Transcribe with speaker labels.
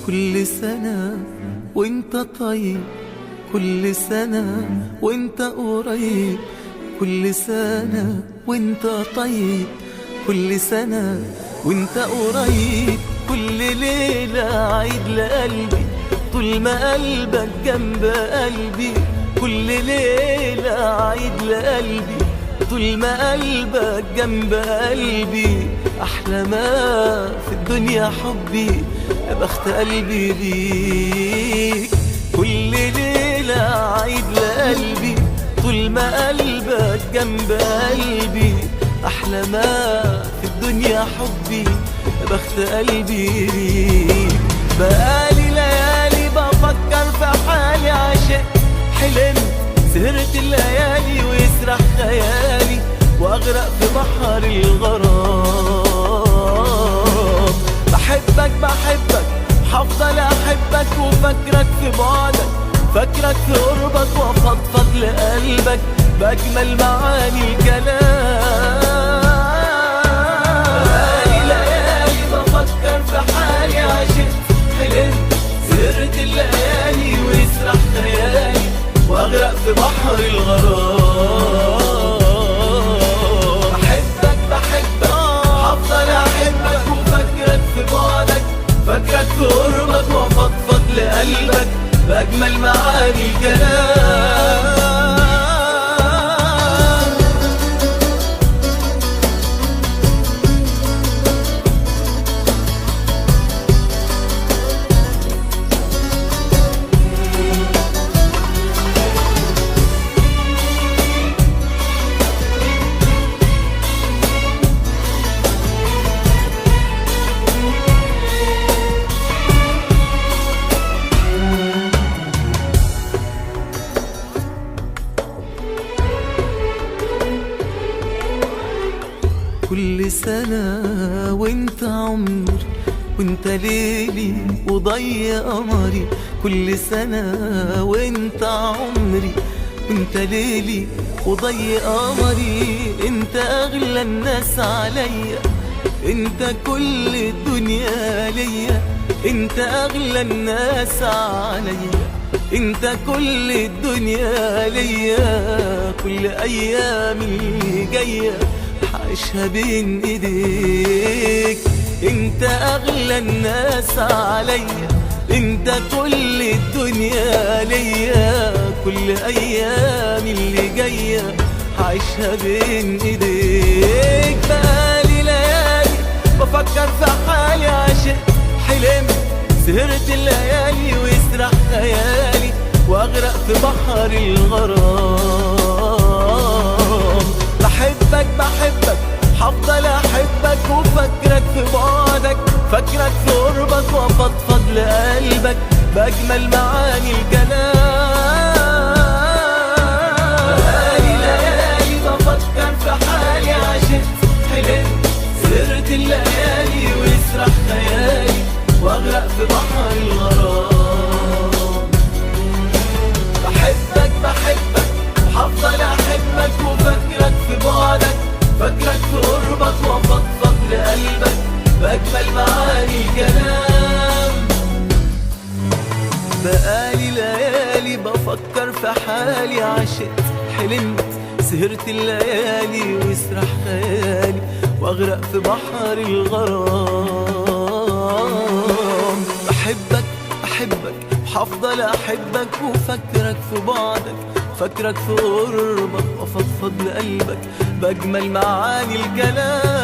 Speaker 1: كل سنة وانت طيب، كل سنة وانت قريب، كل سنة وانت طيب، كل سنة وانت قريب. كل ليلة عيد لقلبي طول ما قلبك جنب قلبي، كل ليلة عيد لقلبي طول ما قلبك جنب قلبي. أحلى ما في الدنيا حبي، يا بخت قلبي بيك. كل ليلة عيد لقلبي طول ما قلبك جنب قلبي. أحلى ما في الدنيا حبي، يا بخت قلبي بيك. بقالي ليالي بفكر في حالي، عشقت حلمت سهرت الليالي ويسرح خيالي واغرق في بحر الغرام. بحبك بحبك هفضل احبك وفكرك في بعدك، فكرك في قربك وافضفض لقلبك باجمل معاني الكلام. بقالي ليالي بفكر في حالي، عشقت حلمت سهرت الليالي ويسرح خيالي واغرق في بحر الغرام. بحبك بحبك هفضل احبك وفكرك في بعدك، فكرك في قربك وافضفض لقلبك باجمل معاني الكلام. كل سنة وانت عمري وانت ليلي وضي قمري، كل سنة وانت عمري وانت ليلي وضي قمري. انت اغلى الناس عليا، انت كل الدنيا ليا، انت اغلى الناس عليا، انت كل الدنيا ليا. كل ايامي جايه عايشها بين ايديك، انت اغلى الناس عليا، انت كل الدنيا ليا. كل ايامي اللي جايه عايشها بين ايديك. بقالي ليالي بفكر في حالي، عشقت حلمت سهرت الليالي ويسرح خيالي واغرق في بحر الغرام. بحبك بحبك هفضل احبك وفكرك في بعدك، فكرك في قربك وافضفض لقلبك باجمل معاني الكلام. بقالي ليالي بفكر في حالي، عشقت حلمت سهرت الليالي ويسرح خيالي واغرق في بحر الغرام. بحبك بحبك هفضل احبك وفكرك في بعدك، فكرك في قربك وافضفض لقلبك باجمل معاني الكلام. بقالي ليالي بفكر في حالي، عشقت حلمت سهرت الليالي ويسرح خيالي واغرق في بحر الغرام. بحبك بحبك هفضل احبك وفكرك في بعدك، فكرك في قربك وافضفض لقلبك باجمل معاني الكلام.